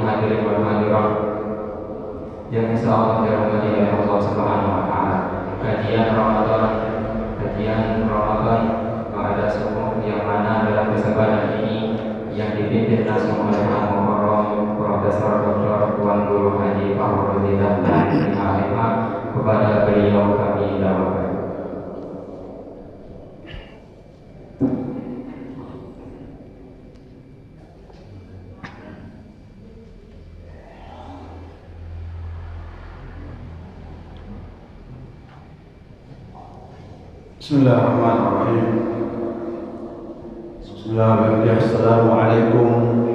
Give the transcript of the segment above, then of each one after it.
hadirin wal hadirat yang insyaallah dirahmati oleh Allah Subhanahu wa taala. Kajian Ramadan pada semua yang mana dalam kesempatan ini yang dipimpin langsung oleh Al-Mukarram Profesor Dr. Tuan Guru Haji Fakhruddin MA. Kepada beliau kami doakan. Bismillahirrahmanirrahim. Bismillahirrahmanirrahim. Assalamualaikum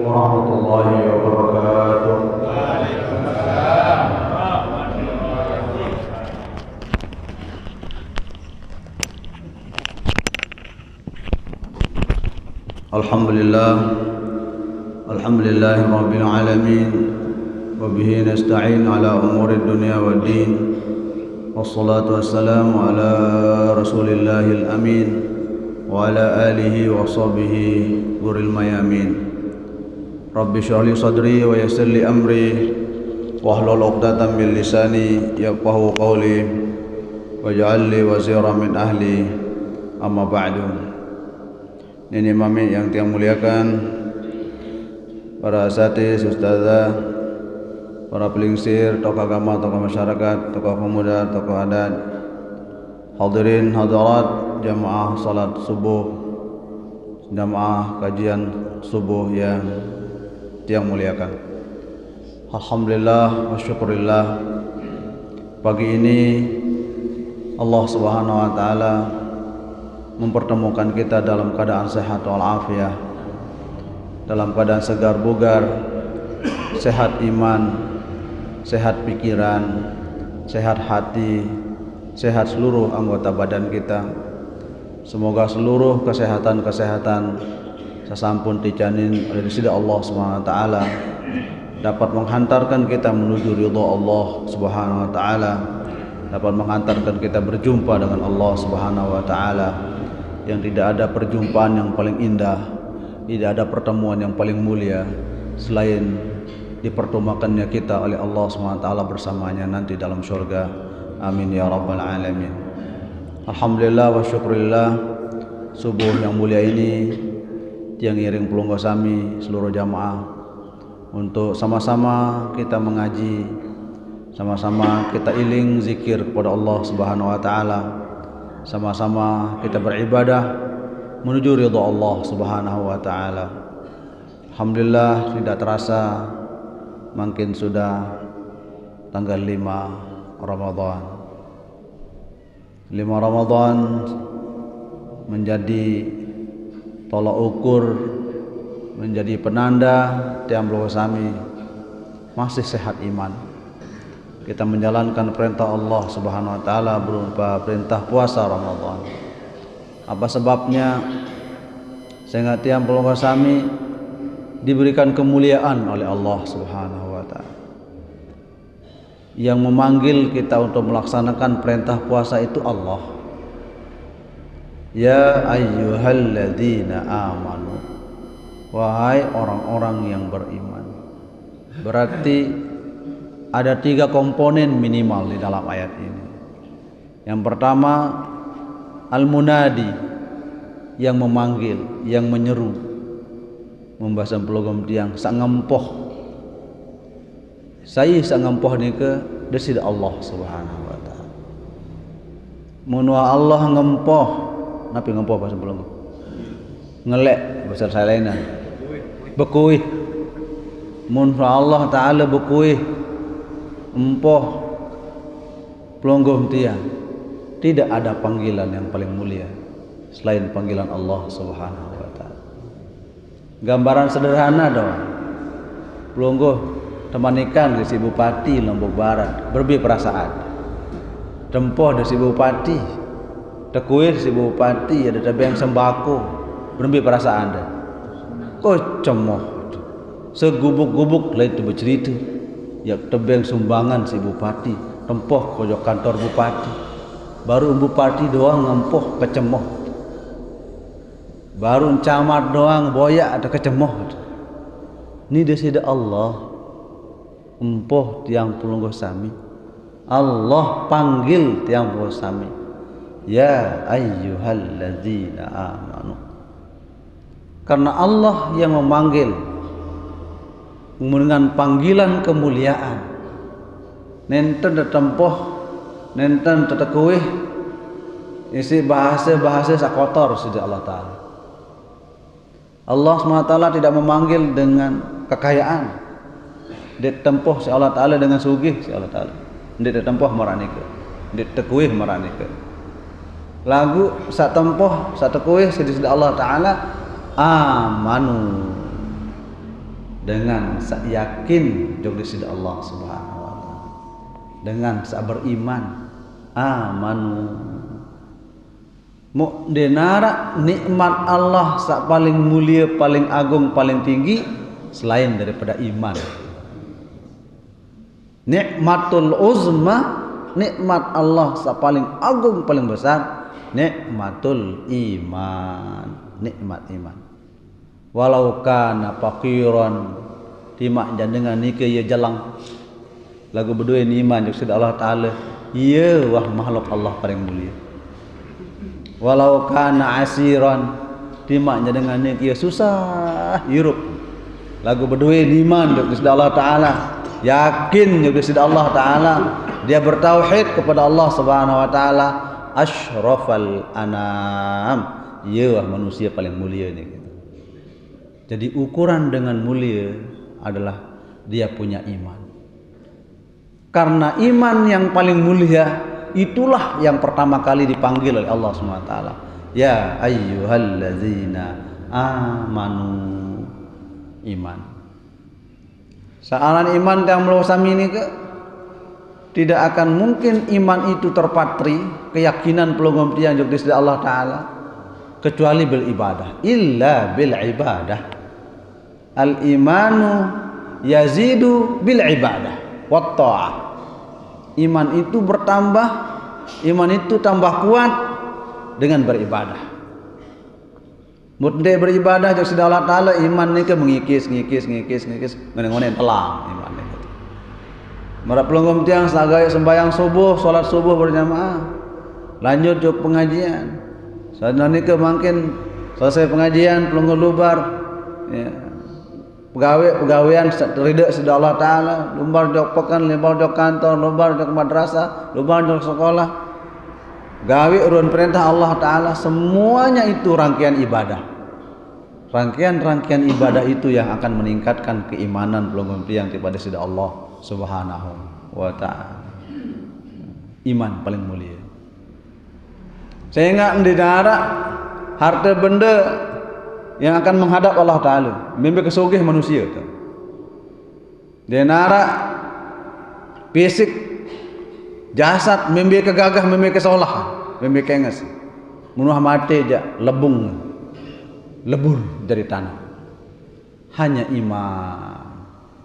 warahmatullahi wabarakatuh. Waalaikumsalam warahmatullahi wabarakatuh. Alhamdulillahi rabbil alamin wa bihi nasta'in ala umuri dunya waddin. Wassalatu wassalamu ala rasulillahil amin wa ala alihi wa sahbihi ghuril mayamin. Rabbi shrah li sadri wa yassir li amri wahlul 'uqdatam min lisani yafqahu qawli waj'al li wazira min ahli. Amma ba'du. Ini mami yang tiang muliakan, para asatiz, ustazah, para pelingsir, tokoh agama, tokoh masyarakat, tokoh pemuda, tokoh adat, hadirin hadirat jamaah salat subuh, jamaah kajian subuh yang tiang muliakan. Alhamdulillah wa syukurillah, pagi ini Allah Subhanahu wa taala mempertemukan kita dalam keadaan sehat walafiat, dalam keadaan segar bugar, sehat iman, sehat pikiran, sehat hati, sehat seluruh anggota badan kita. Semoga seluruh kesehatan sesampun dijanin oleh sisi Allah Subhanahu wa taala dapat menghantarkan kita menuju ridha Allah Subhanahu wa taala, dapat menghantarkan kita berjumpa dengan Allah Subhanahu wa taala, yang tidak ada perjumpaan yang paling indah, tidak ada pertemuan yang paling mulia selain dipertemukannya kita oleh Allah SWT bersamanya nanti dalam surga. Amin ya rabbal alamin. Alhamdulillah wa syukurillah, subuh yang mulia ini yang iring pelunggo sami seluruh jamaah untuk sama-sama kita mengaji, sama-sama kita iling zikir kepada Allah Subhanahu wa taala, sama-sama kita beribadah menuju ridha Allah Subhanahu wa taala. Alhamdulillah, tidak terasa makin sudah tanggal 5 Ramadan. 5 Ramadan menjadi tolak ukur, menjadi penanda tiang sami masih sehat iman. Kita menjalankan perintah Allah Subhanahu wa taala berupa perintah puasa Ramadan. Apa sebabnya? Sehingga tiang sami diberikan kemuliaan oleh Allah Subhanahu wa taala. Yang memanggil kita untuk melaksanakan perintah puasa itu Allah. Ya ayyuhalladzina amanu, wahai orang-orang yang beriman. Berarti ada 3 komponen minimal di dalam ayat ini. Yang pertama, al-munadi, yang memanggil, yang menyeru. Membahas pelogom tiang sak ngempoh. Saya sak ngempoh ni ke desida Allah Subhanahu wa taala. Munwa Allah ngempoh, napi ngempoh bahasa pelogom. Ngelek bahasa lainnya. Bekuih. Munwa Allah taala bekuih. Empoh pelonggom tiang. Tidak ada panggilan yang paling mulia selain panggilan Allah Subhanahu wa taala. Gambaran sederhana dong. Pelungguh teman ikan di si Bupati Lombok Barat berbi perasaan. Tempoh di si Bupati, tekuir si Bupati ada tebeng sembako berbi perasaan dah. Kok cemoh segubuk-gubuk lain tu bercerita. Ya tebeng sumbangan si Bupati, tempoh pojok kantor Bupati. Baru Bupati doang ngempoh kecemoh. Baru camat doang boyak ada kecemoh. Ini desida Allah empoh tiang pelungguh sami. Allah panggil tiang pelungguh sami, ya ayyuhalladzina amanu. Karena Allah yang memanggil dengan panggilan kemuliaan. Nenten tetempoh, nenten tetekuih, isi bahasa-bahasa sakotor sejak Allah Ta'ala. Allah SWT tidak memanggil dengan kekayaan. Ditempoh si Allah Ta'ala dengan sugih si Allah Ta'ala. Ditempoh maranika, ditekuih maranika. Lagu sak tempoh, sak tekuih sejak Allah Ta'ala amanu, dengan sak yakin jog di Allah Subhanahu wa taala, dengan sak beriman amanu. Mu denara nikmat Allah sak paling mulia, paling agung, paling tinggi selain daripada iman. Nikmatul uzma, nikmat Allah sak paling agung, paling besar, nikmatul iman, nikmat iman. Walau kana faqiran, timak jangan nike ya jalang lagu berdua ni iman juga Allah Ta'ala, iya wah makhluk Allah paling mulia. Walau kana asiran, timak jangan nike ya susah hirup lagu berdua ni iman juga Allah Ta'ala, yakin juga Allah Ta'ala, dia bertauhid kepada Allah Subhanahu wa taala, asyrafal anam, iya wah manusia paling mulia ni. Jadi ukuran dengan mulia adalah dia punya iman. Karena iman yang paling mulia itulah yang pertama kali dipanggil oleh Allah SWT. Ya ayyuhalladzina amanu, iman. Soalan iman yang melosami ini ke, tidak akan mungkin iman itu terpatri, keyakinan pelungguh yang juga di Allah Ta'ala, kecuali bil ibadah. Illa bil ibadah. Al imanu yazidu bil ibadah wat ta'ah. Iman itu bertambah, iman itu tambah kuat dengan beribadah. Mudde beribadah jeung sida Allah Taala, iman ni ke mengikis ngene-ngene telang iman ni. Mara pelungguh tiang sagaya sembahyang subuh, salat subuh berjamaah. Lanjut ke pengajian. Sadana ni ke mungkin selesai pengajian pelungguh lubar ya. Pegawaian ridha sida Allah Ta'ala, lumbar jok pekan, lumbar jok kantor, lumbar jok madrasah, lumbar jok sekolah, gawe urun perintah Allah Ta'ala, semuanya itu rangkaian ibadah. Rangkaian ibadah itu yang akan meningkatkan keimanan pelungguh yang kepada sida Allah Subhanahu wa Ta'ala. Iman paling mulia. Sehingga mendidara harta benda yang akan menghadap Allah Ta'ala, mimpi kesugih manusia tu. Dia nara fisik jasad, mimpi kegagah, mimpi kesolah, mimpi kenges. Munuh mati aja lebur dari tanah. Hanya iman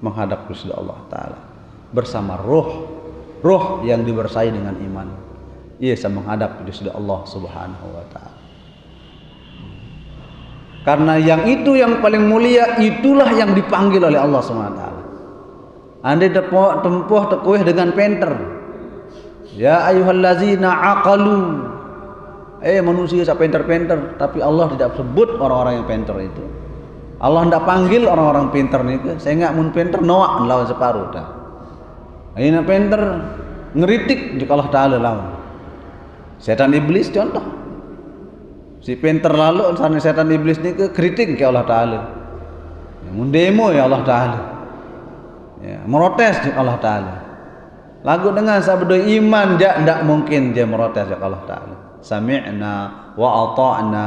menghadap kepada Allah Ta'ala bersama roh yang dibersai dengan iman. Ia sama menghadap kepada Allah Subhanahu wa Ta'ala. Karena yang itu yang paling mulia, itulah yang dipanggil oleh Allah SWT. Andai tempuh tekuih dengan penter, ya ayyuhallazina aqalu, manusia sak penter-penter, tapi Allah tidak sebut orang-orang yang penter itu. Allah tidak panggil orang-orang pinter ni ke, sehingga mun pinter noak lawan separuh dah. Ini pinter ngeritik jika Allah Ta'ala lawan. Setan iblis contoh. Si pinter lalu sana setan iblis ni ke kritik ke Allah Ta'ala, mendemo ya Allah Ta'ala, ya, merotes ke Allah Ta'ala. Lagu dengan sabda iman dia tidak mungkin dia merotes ke Allah Ta'ala. Sami'na wa ata'na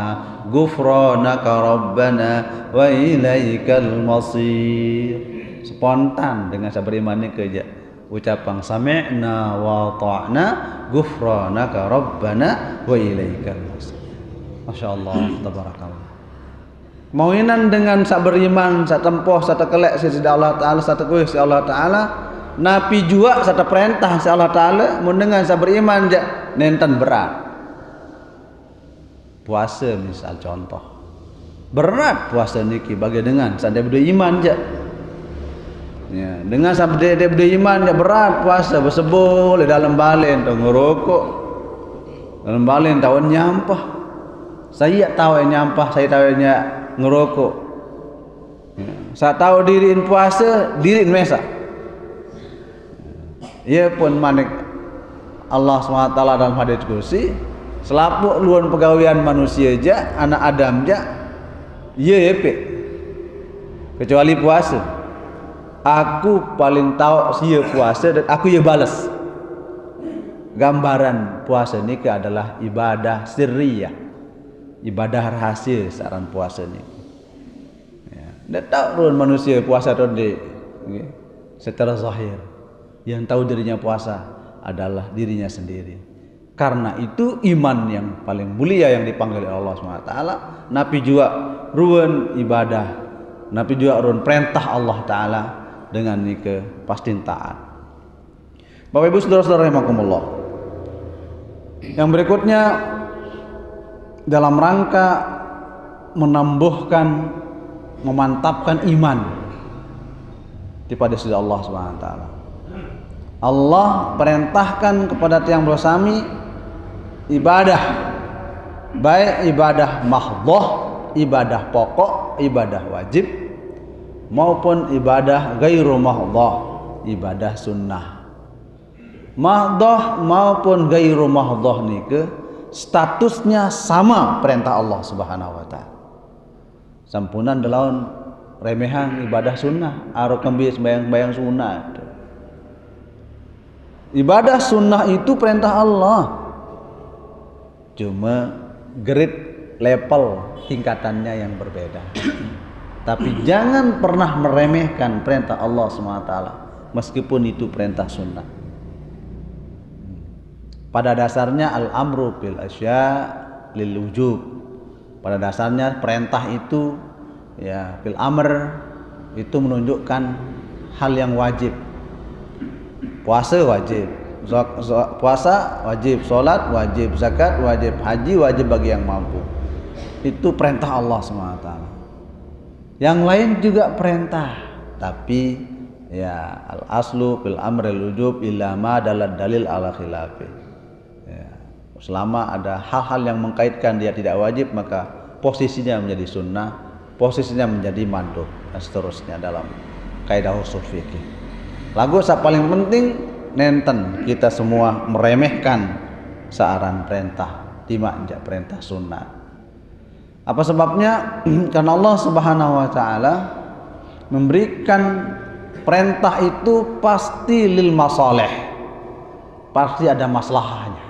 ghufranaka rabbana wa ilaikal masir. Spontan dengan sabar iman ni ke je ucapan sami'na wa ata'na ghufranaka rabbana wa ilaikal masir. Masya Allah, tabarakallah. Mauinan dengan sak beriman, sak tempoh, sak tekelek si Allah Ta'ala, sak tekuih si Allah Ta'ala, napi jua sak perintah si Allah Ta'ala, mun dengan sak beriman ja nenten berat. Puasa misal contoh. Berat puasa niki bagi dengan sak beriman ja. Ya, dengan sabda dia beriman dia berat puasa bersebul di dalam balen tu ngerokok. Dalam balen tahun nyampah. Saya tahu yang nyampah, saya tahu yang ngerokok. Ya, saya tahu diriin puasa, diriin mesa. Ya pun manik Allah SWT dalam hadis kursi, selapuk luan pegawaian manusia aja, anak Adam aja, ya epek. Kecuali puasa. Aku paling tahu sia puasa dan aku ya balas. Gambaran puasa ni adalah ibadah sirriyah, ibadah rahasia saran puasa ni. Ya, dah tahu ruan manusia puasa tu di secara zahir. Yang tahu dirinya puasa adalah dirinya sendiri. Karena itu iman yang paling mulia yang dipanggil oleh Allah SWT. Nabi juga ruan ibadah, Nabi juga ruan perintah Allah Ta'ala dengan nike pasti taat. Bapak Ibu saudara-saudara rahimakumullah. Yang berikutnya dalam rangka menumbuhkan, memantapkan iman kepada sisi Allah Subhanahu wa taala. Allah perintahkan kepada tiang bersami ibadah, baik ibadah mahdhah, ibadah pokok, ibadah wajib, maupun ibadah gairu mahdhah, ibadah sunnah. Mahdhah maupun gairu mahdhah nike statusnya sama perintah Allah Subhanahu wa taala. Sampunan dalam remehan ibadah sunnah, aro kembis bayang-bayang sunnah. Ibadah sunnah itu perintah Allah. Cuma grade level tingkatannya yang berbeda. Tapi jangan pernah meremehkan perintah Allah SWT meskipun itu perintah sunnah. Pada dasarnya al-amru bil asya lil wujub. Pada dasarnya perintah itu ya bil amr itu menunjukkan hal yang wajib. Puasa wajib, puasa wajib, solat wajib, zakat wajib, haji wajib bagi yang mampu. Itu perintah Allah SWT. Yang lain juga perintah, tapi ya al aslu fil amril wujub illa ma dalil ala khilafi. Ya, selama ada hal-hal yang mengkaitkan dia tidak wajib, maka posisinya menjadi sunnah, posisinya menjadi mandub dan seterusnya dalam kaidah ushul fikih. Lagu yang paling penting nenten kita semua meremehkan searan perintah, timak perintah sunnah. Apa sebabnya? Karena Allah Subhanahu wa taala memberikan perintah itu pasti lil masalih. Pasti ada maslahahnya.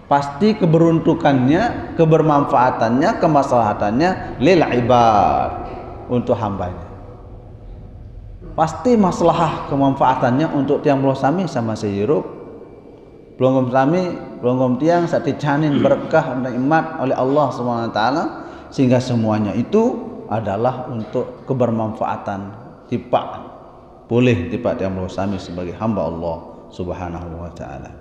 Pasti keberuntukannya, kebermanfaatannya, kemaslahatannya lil ibad, untuk hambanya. Pasti maslahah kemanfaatannya untuk tiang belum sami sama sehirup, belum sami, belum tiang sati canin berkah nikmat oleh Allah SWT, sehingga semuanya itu adalah untuk kebermanfaatan tipak boleh tipak tiang belum sami sebagai hamba Allah Subhanahu wa taala.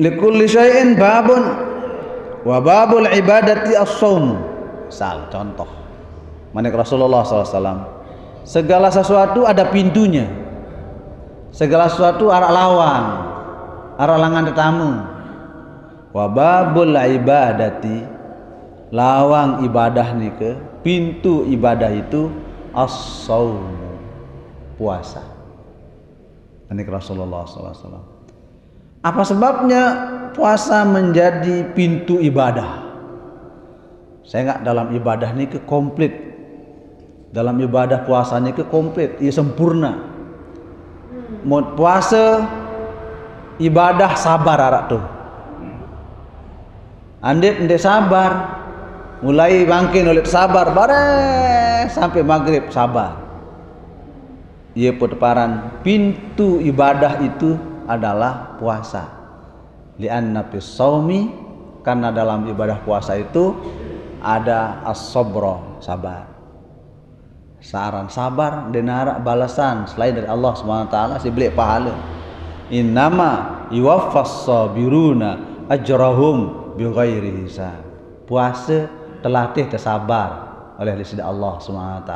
Likulli syai'in babun wa babul ibadati as-shaum. Misal contoh manik Rasulullah SAW, segala sesuatu ada pintunya, segala sesuatu arah lawang, arah langan tetamu. Wa babul ibadati, lawang ibadah nike, pintu ibadah itu as-shaum, puasa. Manik Rasulullah SAW. Apa sebabnya puasa menjadi pintu ibadah? Saya enggak dalam ibadah nike komplit. Dalam ibadah puasanya ke komplit, ia sempurna. Mau puasa ibadah sabar arak tu. Andai sabar, mulai bangkin oleh sabar bare sampai maghrib sabar. Ia perparan pintu ibadah itu adalah puasa. Li'anna fis shaumi, karena dalam ibadah puasa itu ada as-sabra, sabar. Saran sabar denara balasan selain dari Allah SWT si beli pahala. Innama yuwaffas sabiruna ajrahum bighairi hisab. Puasa telatih tersabar oleh lisan Allah SWT.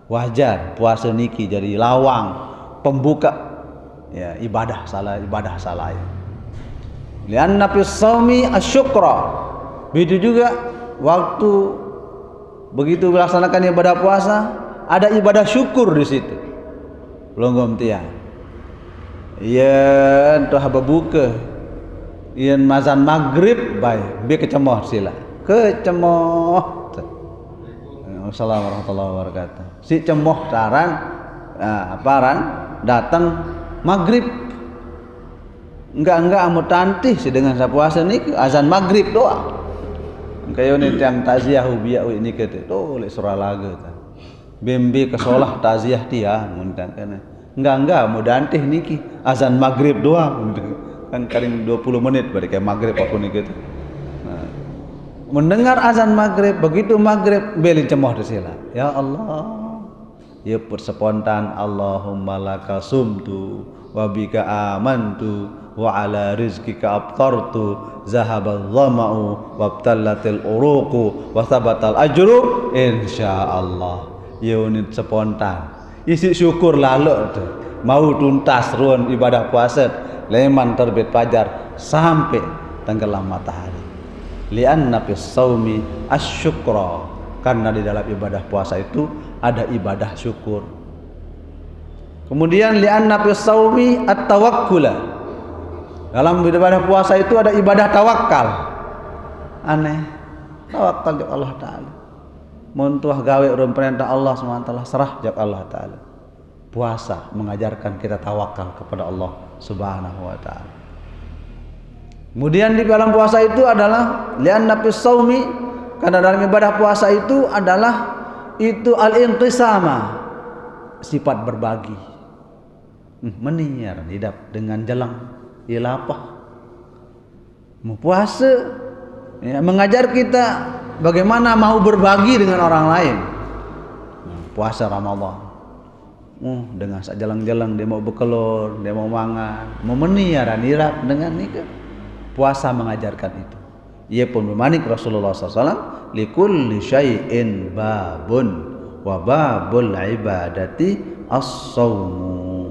Wajar puasa niki jadi lawang pembuka ya ibadah salah ya. Lianna fis shaumi asyukra. Begitu juga waktu begitu melaksanakan ibadah puasa ada ibadah syukur di situ. Longgom tiang. Iya entah berbuka. Iya mazan maghrib baik. Bi kecemoh sila. Kecemoh. Assalamualaikum warahmatullahi wabarakatuh. Si cemoh saran datang maghrib. Enggak amu tantih si dengan sapuasa ni azan maghrib doa. Kayo ni tiang taziah ubiya ini kete to lek surah laga ta. Bembe ke solah taziah dia muntang kana. Enggak amu dantih niki azan maghrib doa kan karing 20 menit bari kayak maghrib aku ni kete. Mendengar azan maghrib, begitu maghrib beli cemoh di sila. Ya Allah, ya spontan Allahumma laka sumtu wa bika amantu wa ala rizkika abtartu zahabal dhama'u wabtallatil uruqu wa thabatal ajru insyaallah. Ya unit spontan. Isi syukur lalu tu. Mau tuntas ruan ibadah puasa leman terbit fajar sampai tenggelam matahari. Lianna fis shaumi asyukra, karena di dalam ibadah puasa itu ada ibadah syukur. Kemudian lianna fis shaumi at-tawakkula, dalam ibadah puasa itu ada ibadah tawakal. Aneh, tawakal jak Allah Ta'ala. Muntuah gawe urun perintah Allah SWT serah jak Allah Ta'ala. Puasa mengajarkan kita tawakal kepada Allah Subhanahu wa Ta'ala. Kemudian di dalam puasa itu adalah lianna fis shaumi, karena dalam ibadah puasa itu adalah itu al-inqisama, sifat berbagi. Meniyar hidup dengan jalan ia lapah. Puasa ya, mengajar kita bagaimana mau berbagi dengan orang lain. Puasa Ramadan. Dengan sak jalan-jalan dia mau bekelor, dia mau mangan, mau meniaran irap dengan nikah. Puasa mengajarkan itu. Ia pun memanik Rasulullah SAW, likulli syai'in babun wa babul ibadati as-shaumu.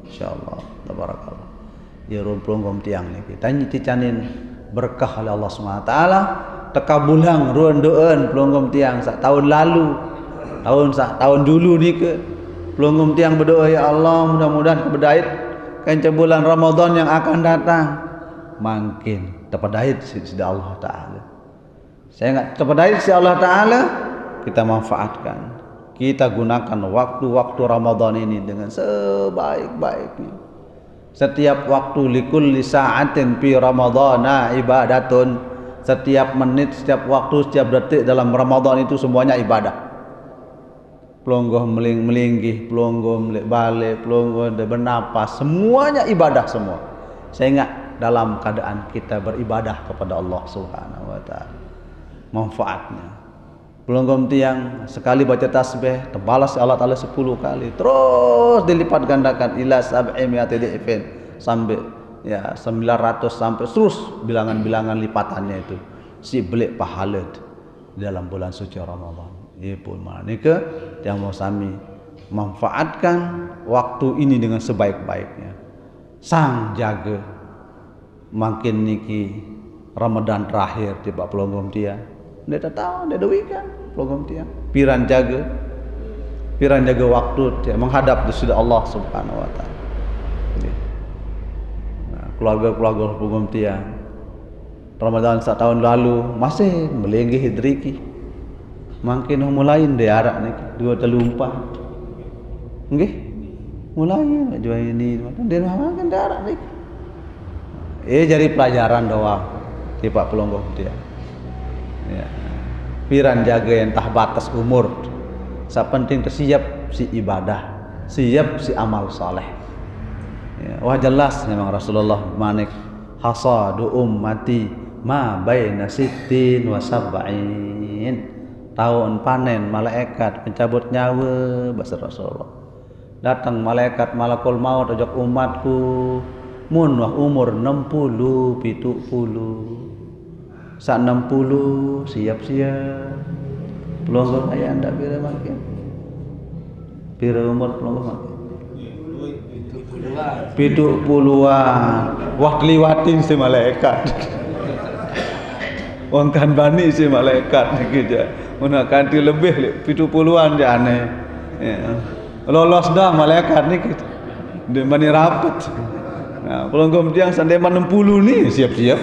Insyaallah tabarakallah. Ya rumpung tiang niki tanya ticanin berkah oleh Allah SWT teka bulang ruan doen pelonggom tiang sak tahun lalu tahun dulu niki pelonggom tiang berdoa ya Allah mudah-mudahan kebedait kanca bulan Ramadan yang akan datang makin terpedait sida Allah Ta'ala. Saya enggak terpedait si Allah Ta'ala, kita manfaatkan, kita gunakan waktu-waktu Ramadan ini dengan sebaik-baiknya. Setiap waktu likulli sa'atin fi ramadhana ibadatun. Setiap menit, setiap waktu, setiap detik dalam Ramadan itu semuanya ibadah. Pelonggoh melinggih, pelonggoh balik, pelonggoh bernapas, semuanya ibadah semua. Saya ingat dalam keadaan kita beribadah kepada Allah Subhanahu wa Ta'ala. Manfaatnya. Pelonggom tiang sekali baca tasbih terbalas Allah Ta'ala 10 kali, terus dilipat gandakan ila sab'i mi'ati dhi'fin sampai ya 900 sampai terus bilangan-bilangan lipatannya itu si belik pahala dalam bulan suci Ramadan. Ia pun manika yang mau sami manfaatkan waktu ini dengan sebaik-baiknya. Sang jaga makin niki Ramadan terakhir tiba pelonggom dia. Dia tak tahu, dia duikan pelonggom dia. Piran jaga waktu dia menghadap di sisi Allah Subhanahu wa Ta'ala. Nah, keluarga-keluarga pelonggom dia Ramadan setahun lalu masih melenggih hidriki. Makin mulain dia arak niki 2 3 4. Nggih. Mulai jual ini dia makan dia arak niki. Jadi pelajaran doang di Pak Pelonggong dia. Ya. Piran jaga yang tak batas umur. Sa penting tersiap si ibadah, siap si amal saleh. Ya. Wah jelas memang Rasulullah manik hasadu ummati ma baina sittin wa sab'in. Tahun panen malaikat pencabut nyawa bahasa Rasulullah. Datang malaikat malakul maut ojok umatku mun wah umur 60 70 sak 60 siap-siap pelonggong aya ndak bila makin Pira umur pelonggo? 70-an. Wah kliwatin si malaikat. Wong kan bani si malaikat niki ja. Mun kanthi lebih 70-an ja aneh. Ya. Lolos dah malaikat niki. Dia bani rapet. Nah, pelonggo tiang sandeman 60 ni siap-siap.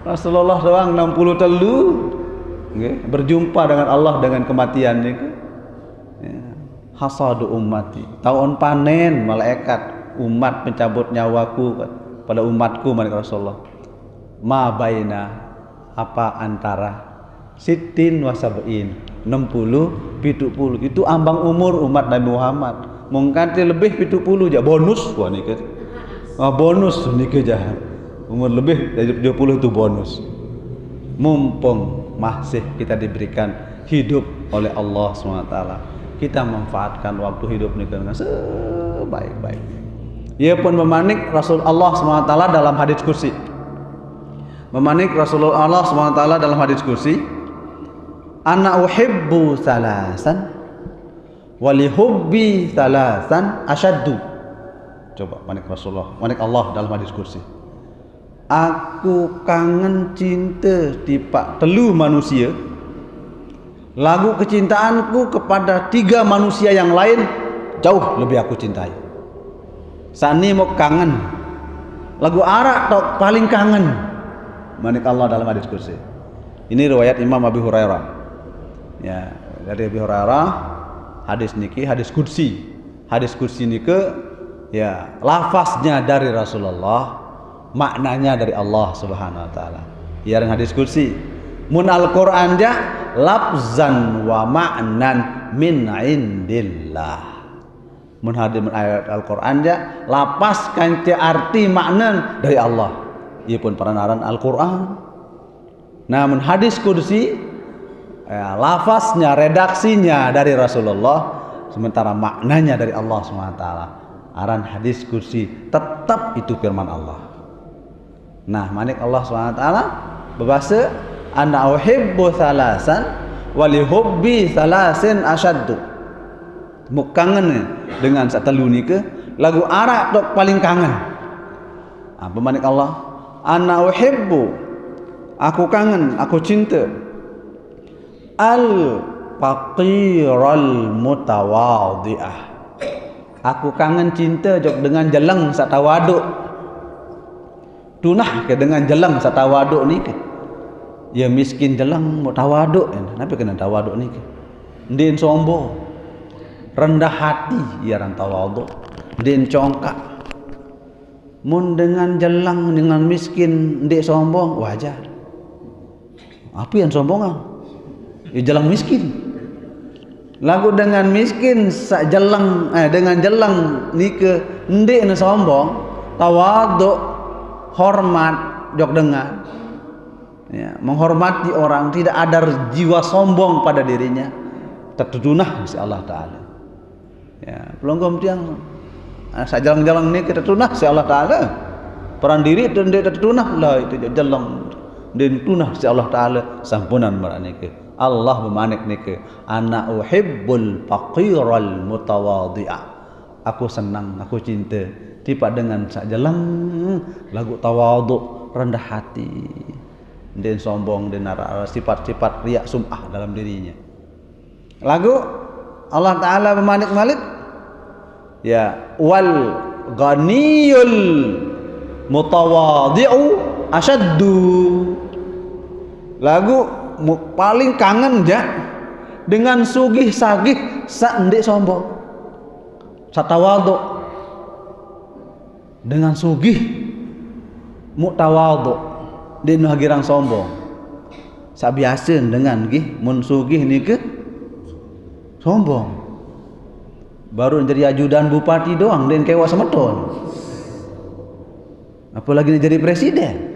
Rasulullah doang 63. Nggih, berjumpa dengan Allah dengan kematian niku. Ya. Hasadu ummati, tahun panen malaikat umat pencabut nyawaku pada umatku malaikat Rasulullah. Ma baina apa antara sittin wa sab'in 60 70 itu ambang umur umat Nabi Muhammad. Mungkin lebih 70 ja bonus wah niku. Bonus niku ja. Umur lebih dari 70 itu bonus. Mumpung masih kita diberikan hidup oleh Allah SWT, kita manfaatkan waktu hidup ini dengan sebaik-baik. Ia pun memanik Rasulullah SWT dalam hadis kursi. Memanik Rasulullah SWT dalam hadis kursi. Ana uhibbu salasan wali hubbi salasan asyaddu. Coba manik Rasulullah, manik Allah dalam hadis kursi. Aku kangen cinta tipak telu manusia. Lagu kecintaanku kepada 3 manusia yang lain jauh lebih aku cintai. Sani mau kangen. Lagu arak tok paling kangen. Manik Allah dalam hadis kursi. Ini riwayat Imam Abi Hurairah. Ya, dari Abi Hurairah hadis niki hadis kursi. Hadis kursi niki ya lafaznya dari Rasulullah, maknanya dari Allah Subhanahu wa taala. Ya hadis kursi. Mun Al-Qur'an ja lafzan wa ma'nan min indillah. Mun hadis ayat Al-Qur'an ja lapas kanti arti makna dari Allah. Ia pun paranaran Al-Qur'an. Namun hadis kursi ya, lafaznya redaksinya dari Rasulullah sementara maknanya dari Allah SWT. Aran hadis kursi tetap itu firman Allah. Nah, manik Allah SWT berbahasa ana uhibbu salasan wali hubbi salasin asyaddu. Muk kangen dengan satelu nike lagu arak tok paling kangen. Apa manik Allah? Ana uhibbu, aku kangen, aku cinta al faqiral mutawadhi'ah. Aku kangen cinta jok dengan jelang satawaduk. Tunah ke dengan jelang satawaduk ni ke. Ya miskin jelang mau tawaduk. Kenapa kena tawaduk ni ke? Ndin sombong. Rendah hati ya ran tawaduk. Ndin congkak. Mun dengan jelang dengan miskin ndek sombong wajar. Apa yang sombong ah? Ya jelang miskin. Lagu dengan miskin sak jelang dengan jelang nike ndek na sombong, tawaduk, hormat jok dengan ya, menghormati orang, tidak ada jiwa sombong pada dirinya, tertunah si Allah Taala. Ya, pelonggom tiang sak jelang-jelang nike tertunah si Allah Taala. Peran diri dan dia tertunah lah itu jelang dan tunah si Allah Taala sampunan maranike. Allah memanik nike ana uhibbul faqiral mutawadhi'a. Aku senang, aku cinta tiba dengan sak jelang lagu tawadhu, rendah hati, dan sombong dan sifat-sifat riya sum'ah dalam dirinya. Lagu Allah Taala memanik-malik ya wal ghaniyul mutawadhi'u asyaddu. Lagu paling kangen ja dengan sugih sagih sak ndek sombong. Satawadhu dengan sugih mutawadhu den hagirang sombong. Sabiasa dengan gih mun sugih nike sombong. Baru jadi ajudan bupati doang den kewa semeton. Apalagi jadi presiden.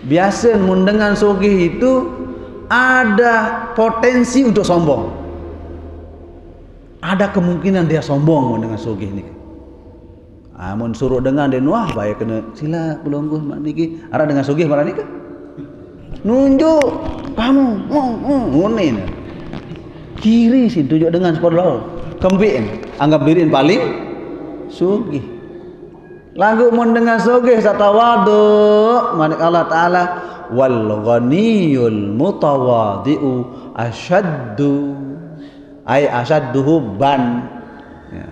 Biasa mun dengan sugih itu ada potensi untuk sombong. Ada kemungkinan dia sombong mun dengan sugih niki. Mun suruh dengan den wah bae kena sila pelungguh mak niki ara dengan sugih marah niki. Nunjuk kamu ngene. kiri sih tunjuk dengan sepuluh kempiin anggap diriin paling sugih. Lagu mun dengan sugih satawadu manik Allah taala wal ghaniyul mutawadhi'u asyaddu ay asyaddu hubban ya,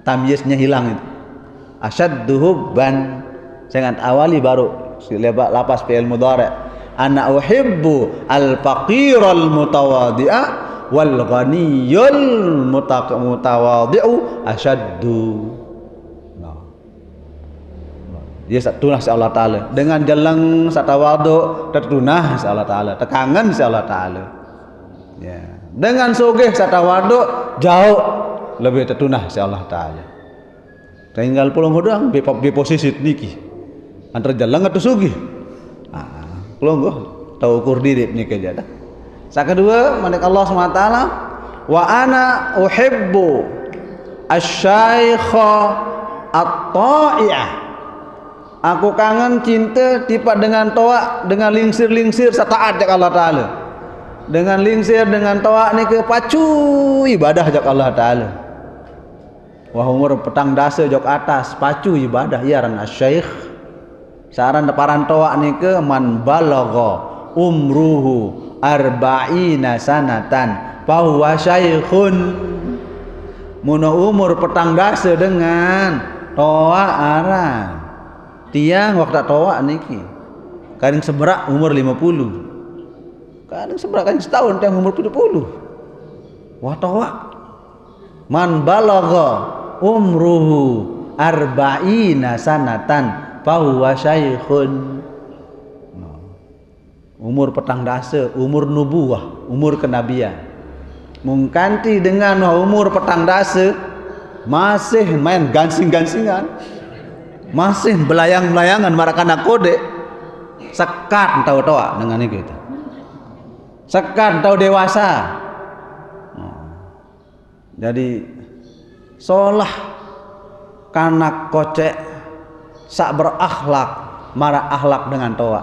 tamyiznya hilang itu asyaddu hubban. Saya awali baru lapas fi'il mudhari' ana uhibbu al faqiral mutawadhi'a wal ghaniyul mutawadhi'u asyaddu. Ya tunah si Allah Ta'ala dengan jalan satawadu tertunah si Allah Ta'ala tekangan si Allah Ta'ala ya. Dengan sugih satawadu jauh lebih tertunah si Allah Ta'ala. Tinggal pulang hudang di posisi niki antara jalan atau sugih pulang gua tahu ukur diri niki aja dah. Kedua manik Allah SWT wa ana uhibbu asy-syaikha at-ta'i'ah. Aku kangen cinta tipat dengan toa dengan lingsir-lingsir sataat jak Allah Ta'ala. Dengan lingsir dengan toa ni ke pacu ibadah jak Allah Ta'ala. Wah umur petang dasa jok atas pacu ibadah ya ran asy-syaikh. Saran deparan toa ni ke man balagha umruhu arba'ina sanatan fa huwa syaikhun. Mun umur petang dasa dengan toa aran tiang waktu toa niki kadang seberak umur 50 kadang seberak kadang setahun tiang umur 70 wah toa man balagha umruhu arba'ina sanatan fahuwa syaikhun. Umur petang dasa umur nubuwah umur kenabian mungkanti dengan umur petang dasa masih main gansing-gansingan masih belayang-belayangan marakana kode sekat tahu toa dengan ini kita sekat tahu dewasa. Jadi solah kanak kocek sak berakhlak marah akhlak dengan toa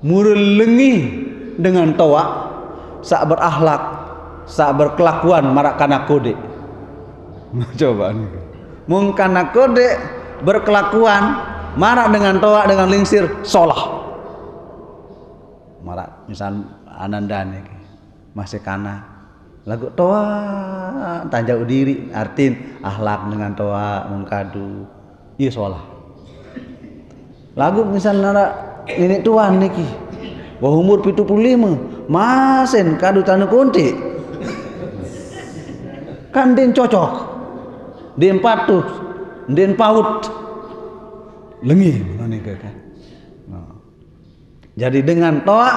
murelengi dengan toa sak berakhlak sak berkelakuan marah kanak kode. Coba nih mung kanak kode berkelakuan marah dengan toa dengan lingsir solah marah misal ananda nih masih kana lagu toa tanjau diri artin akhlak dengan toa mengkadu iya solah lagu misal nara ini tuan niki wah umur 75 masen kadu tanu kunti kan din cocok din patuh din paut lengi menika kan. Jadi dengan toa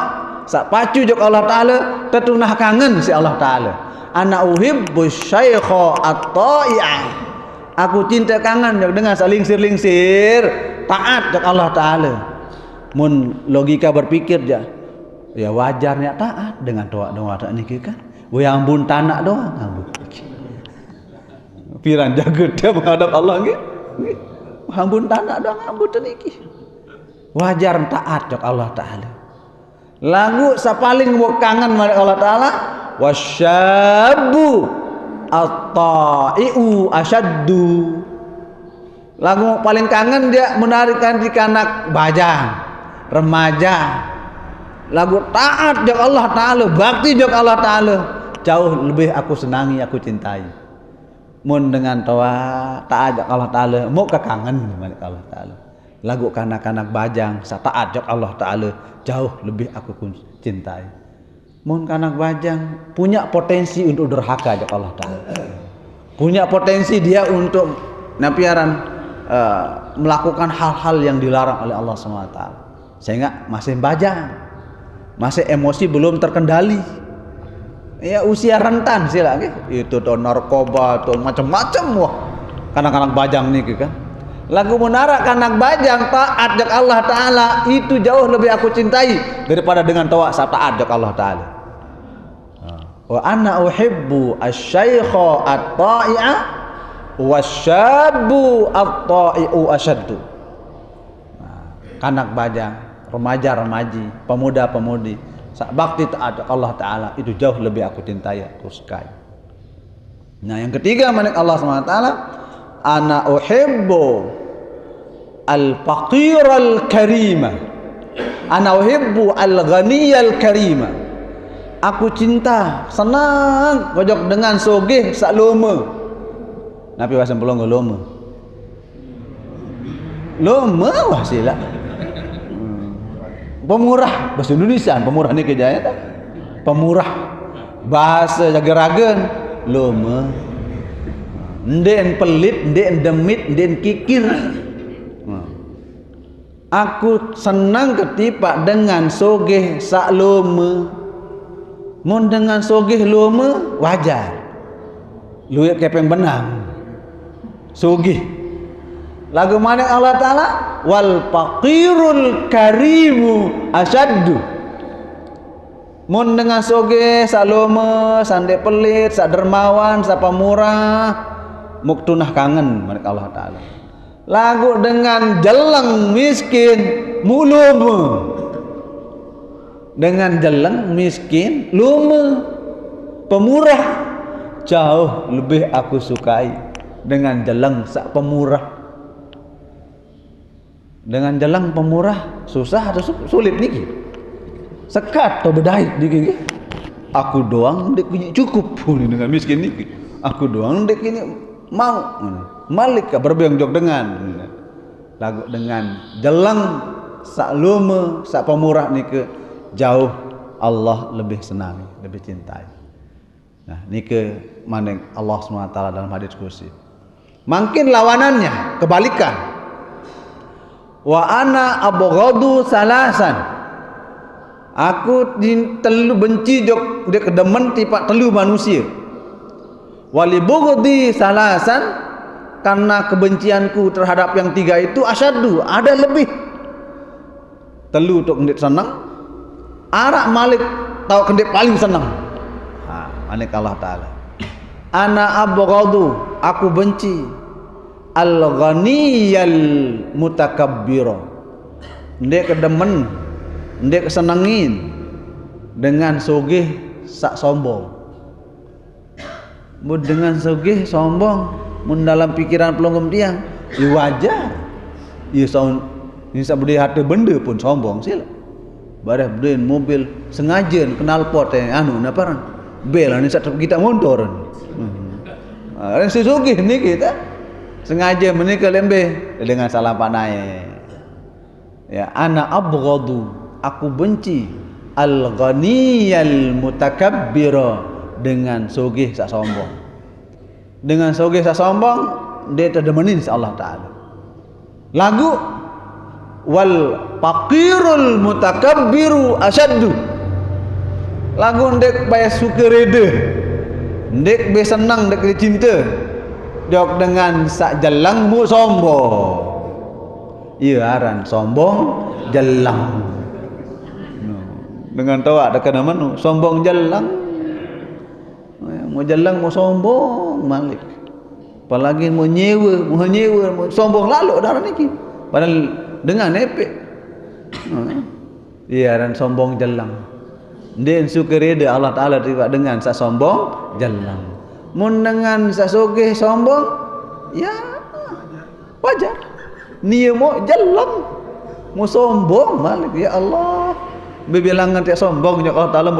sak pacu jok Allah Ta'ala tetunah kangen si Allah Ta'ala. Ana uhibbu syaikha at-ta'i'ah. Aku cinta kangen jok dengan salingsir-lingsir taat jok Allah Ta'ala. Mun logika berpikir ja ya wajarnya taat dengan doa niki kan. We ampun tanak doang ampun. Piran jaget dia menghadap Allah nggih. Ampun tanak doang ampun niki. Wajar taat jok Allah Ta'ala. Lagu sapaling kangen marek Allah Ta'ala wasyabu at-ta'i'u asyaddu. Lagu paling kangen dia menarikan di kanak bajang remaja. Lagu taat jok Allah Ta'ala bakti jok Allah Ta'ala jauh lebih aku senangi aku cintai. Mun dengan toa taat jok Allah Ta'ala mau kekangen marek Allah Ta'ala. Lagu kanak-kanak bajang taat jok Allah Ta'ala jauh lebih aku cintai. Mun kanak bajang punya potensi untuk durhaka jok Allah Ta'ala. Punya potensi dia untuk napiaran melakukan hal-hal yang dilarang oleh Allah SWT. Sehingga masih bajang, masih emosi belum terkendali. Ya usia rentan sila itu tuh narkoba tuh macam-macam wah kanak-kanak bajang nih kan. Lagu menara kanak bajang taat jak Allah Ta'ala itu jauh lebih aku cintai daripada dengan toa taat jak Allah Ta'ala. Wa ana uhibbu asy-syaikha at-ta'i'ah wasyabu at-ta'i'u asyaddu. Kanak bajang, remaja-remaji, pemuda-pemudi sak bakti taat Allah Ta'ala itu jauh lebih aku cintai, aku sukai. Nah yang ketiga manik Allah SWT, ana uhibbu al-faqir al-karima, ana uhibbu al-ghani al-karima. Aku cinta, senang gojok dengan sogeh sak loma. Nabi wasan pelong loma. Loma wah sila. Pemurah bahasa Indonesia, pemurah ni kejaya tak? Pemurah. Bahasa Jageragen loma. Ndek pelit, ndek demit, ndek kikir. Aku senang ketipak dengan sogeh sak loma. Mun dengan sogeh loma wajar. Lu kepeng benang. Sogeh. Lagu mana Allah Ta'ala? Wal faqirul karimu asyaddu. Mun dengan sogeh sak loma, sandek pelit, sak dermawan, sak pemurah, muktunah kangen mana Allah Ta'ala. Lagu dengan jelang miskin muluma. Dengan jelang miskin luma, pemurah jauh lebih aku sukai dengan jelang sak pemurah. Dengan jelang pemurah susah atau sulit niki? Sekat atau bedait niki? Aku doang ndek punya cukup pun dengan miskin niki. Aku doang ndek ini mau malik berbeong jog dengan lagu dengan jelang sak luma sak pemurah niki jauh Allah lebih senang, lebih cintai. Nah, niki maning Allah SWT dalam hadis kursi. Makin lawanannya kebalikan. Wa ana abghadu salasan. Aku telu benci jok dia kedemen tipak telu manusia. Wali bughdi salasan, karena kebencianku terhadap yang tiga itu asyaddu, ada lebih. Telu untuk ndik senang, arak malik tahu kendek paling senang. Manik Allah Ta'ala. Ana abghadu, aku benci al-ghaniyal mutakabbira. Ndek kedemen, ndek kesenengin dengan sogeh sak sombong. Mun dengan sogeh sombong, mun dalam pikiran pelonggom tiang, ya wajar. Ya sound, ini sabudi hati benda pun sombong sila. Bareh beliin mobil sengaja kenal pot anu naparan bel ni satu kita motor. Sesugih ni kita sengaja menikah lembe dengan salah panai. Ya ana abghadu, aku benci al-ghaniyal mutakabbira, dengan sogeh sak sombong. Dengan sogeh sak sombong dia terdemenin Allah Ta'ala. Lagu wal faqirul mutakabbiru asyaddu. Lagu ndek bayar suka reda, ndek be senang, ndek cinta jok dengan sak jelang mu sombong. Iya aran sombong jelang. Dengan tahu ada kena manu sombong jelang. Mau jelang mau sombong malik. Apalagi mau nyewa, mau sombong lalu darah niki. Padahal dengan nepek. Iya dan sombong jelang. Dia suka reda Allah Ta'ala tiba dengan sak sombong jelang. Mun dengan sak sogeh sombong, ya wajar. Nia mau jelang, mau sombong malik ya Allah. Bebilangan tiak sombong ya Allah Ta'ala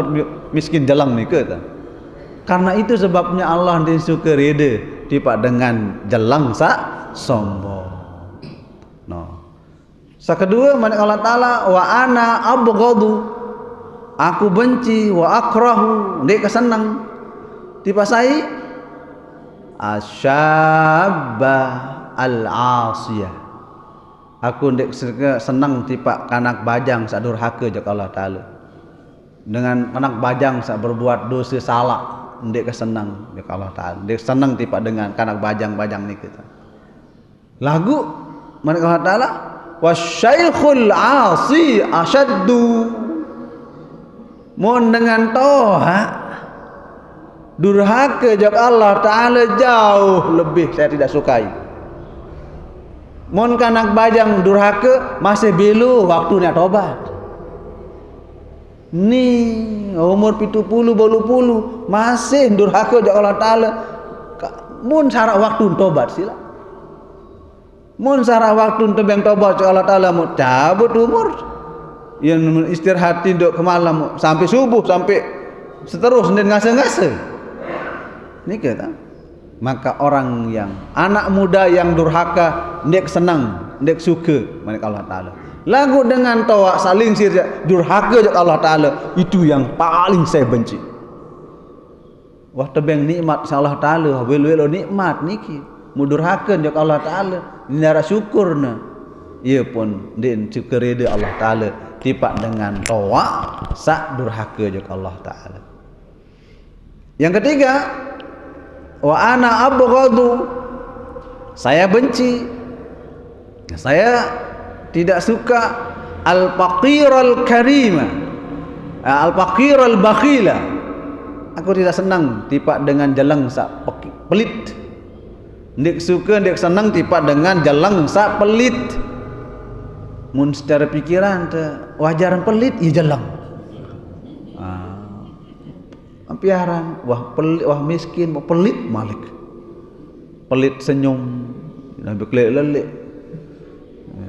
miskin jelang ni ke tak? Karena itu sebabnya Allah dia suka reda tiba dengan jelang sak sombong. No. Kedua mana Allah Ta'ala wa ana abghadu, aku benci, wa akrahu, ndek kesenang tiba sai asyabba al-asiyah, aku ndek senang tiba kanak bajang sak durhaka jak Allah Ta'ala. Dengan kanak bajang sak berbuat dosa salah ndek kesenang jak Allah Ta'ala. Ndek senang tiba dengan kanak bajang-bajang ni kita. Lagu mana Allah Ta'ala wasyaikhul asi asyaddu, mun dengan toha durhaka jak Allah Ta'ala jauh lebih saya tidak sukai. Mun kanak bajang durhaka masih belu waktunya tobat. Ni umur 70 80 masih durhaka je Allah Taala. Mun syarat waktu tobat sila. Mun syarat waktu tebang tobat je Allah Taala mu cabut umur. Yang istirahat tidur ke malam sampai subuh sampai seterusnya ngase-ngase. Ni kata. Maka orang yang anak muda yang durhaka ndek senang, ndek suka manik Allah Taala. Lagu dengan tawa saling sirja durhaka je Allah Taala, itu yang paling saya benci. Wah tebeng nikmat Allah Taala, welo-welo nikmat niki, mudurhaka je Allah Taala, nara syukurna. Ia pun den syukur Allah Taala tipak dengan tawa sak durhaka je Allah Taala. Yang ketiga, wa ana abghadu, saya benci, saya tidak suka al-faqir al-karima, al-faqir al-bakhila. Aku tidak senang tipak dengan jalang sak pelit. Ndik suka, ndik senang tipak dengan jalang sak pelit. Mun secara pikiran wajaran pelit ya jalang. Ampiaran wah pelit, wah miskin, wah pelit malik. Pelit senyum, nabi kelek-lelek.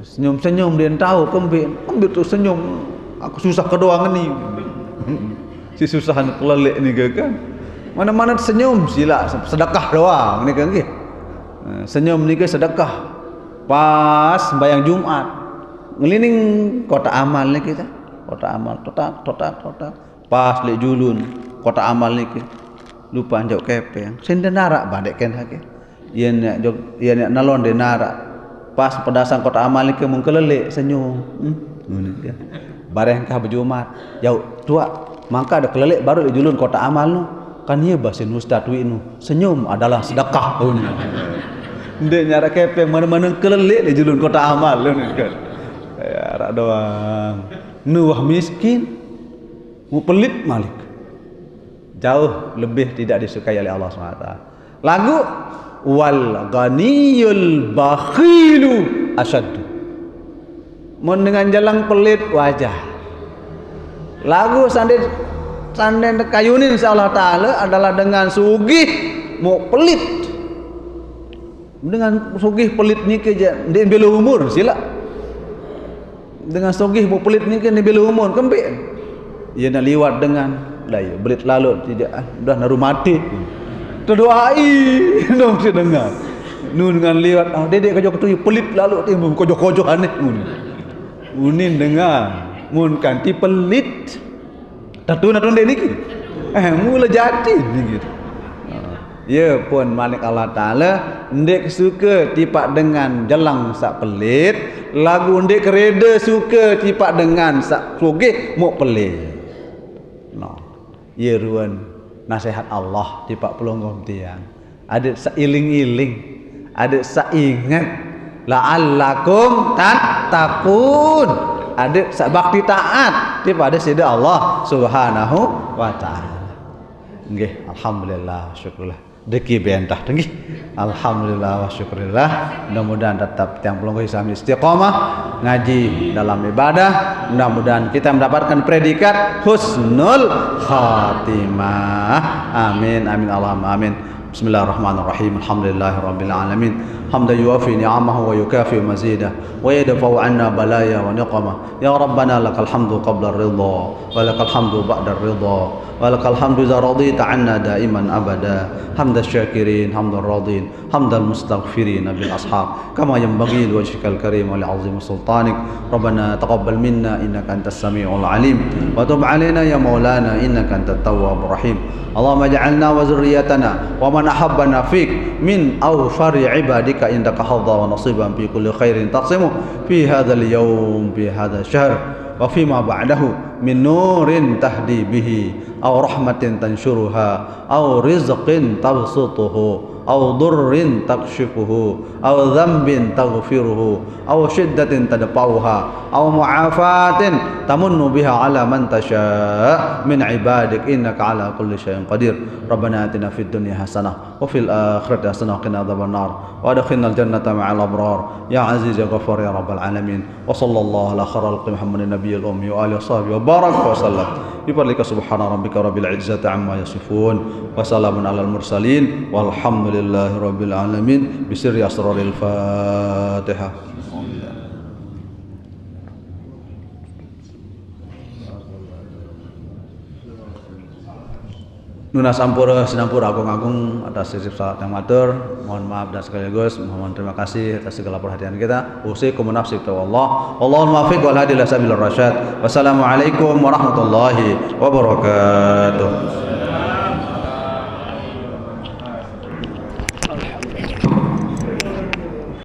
Senyum-senyum dia tahu kembir tu senyum. Aku susah kedua ngeni. Si susahan kelelek ni kan. Mana-mana senyum sila sedekah doang ni kan. Senyum ni ke sedekah. Pas bayang Jumat. Ngelining kota amal ni kita. Kota amal total. Pas lek julun kota amal ni ke. Lupa anjau kepeng. Senda narak badek kan hake. Ia nak nalon de narak. Pas pedasang kota amal ni ke mengkelelek senyum. Bareng kah berjumat. Jauh tua. Maka ada kelelek baru di julun kota amal nu. Kan ia bahasin ustaz wi nu. Senyum adalah sedekah. Ndek nyara kepeng mana-mana kelelek di julun kota amal nu kan. Ya rak doang. Nu wah miskin. Mu pelit malik. Jauh lebih tidak disukai oleh Allah SWT. Lagu wal ghaniyul bakhilu asyaddu. Mun dengan jalang pelit wajah. Lagu sanden kayunin Allah Taala adalah dengan sugih mau pelit. Dengan sugih pelit ni ke ndek bela umur sila. Dengan sugih mau pelit ni ke ndek bela umur kembik. Ia nak liwat dengan dah belit lalu tidak dah naru mati. Terdoai dong si dengar. Nu dengan liwat dedek kajok tu pelit lalu timbul kojok-kojok aneh mun. Unin dengar mun kanti pelit. Tatu nak dek niki. Mula jadi ni gitu. Ya pun malik Allah Taala ndek suka tipak dengan jelang sak pelit, lagu ndek kereda suka tipak dengan sak sugih mok pelit. No. Ye ruan nasihat Allah tipak pelonggom tiang. Ada sailing-iling, ada saingat la'allakum tattaqun. Ada bakti taat kepada sida Allah Subhanahu wa taala. Nggih, alhamdulillah, syukurlah. Deki bentah nggih. Alhamdulillah wa syukurillah. Mudah-mudahan tetap tiang pelonggong Islam istiqamah ngaji dalam ibadah. Mudah-mudahan kita mendapatkan predikat husnul khatimah. Amin amin Allahumma amin. Bismillahirrahmanirrahim. Alhamdulillahirabbil alamin. Hamdan yuwafi ni'amahu wa yukafi mazidah wa yadfa'u 'anna balaya wa niqama. Ya Rabbana lakal hamdu qabla ar-ridha wa lakal hamdu ba'da ar-ridha wa lakal hamdu idza radita 'anna da'iman abada. Hamdal syakirin, hamdal radin, hamdal mustaghfirin bil ashab kama yanbaghi li wajhikal karim wa li 'azimi sultanik. Rabbana taqabbal minna innaka antas samiul alim wa tub 'alaina ya maulana innaka antat tawwabur rahim. Allahumma ij'alna wa zurriyyatana wa man ahabbana fik min awfari ibadika indaka hadza wa nasiban fi kulli khairin taqsimu fi hadzal yawm fi hadzal syahr wa fi ma ba'dahu min nurin tahdi bihi aw rahmatin tanshuruha aw rizqin tabsutuhu aw durrin takshifuhu aw dhanbin taghfiruhu aw shiddatin tadfa'uha aw mu'afatin tamunnu biha 'ala man tasha' min 'ibadik innaka 'ala kulli syai'in qadir. Rabbana atina fid dunya hasanah wa fil akhirati hasanah wa qina adzabannar wa adkhilnal jannata ma'al abrar ya aziz ya ghafar ya rabbal alamin. Wa sallallahu ala khairil Muhammadin nabiyil ummi wa alihi washabihi wa baraka wa sallam. Bifadlika subhana rabbika rabbil izzati amma yasifun wa salamun alal mursalin walhamdulillahi rabbil alamin. Bisirri asraril Fatihah. Nuna sampura sinampura agung-agung atas sisip salat yang matur. Mohon maaf dan sekaligus mohon terima kasih atas segala perhatian kita. Usikum nafsi taqwallah. Allahul muwaffiq wal hadi ila sabilir rasyad. Wassalamualaikum warahmatullahi wabarakatuh.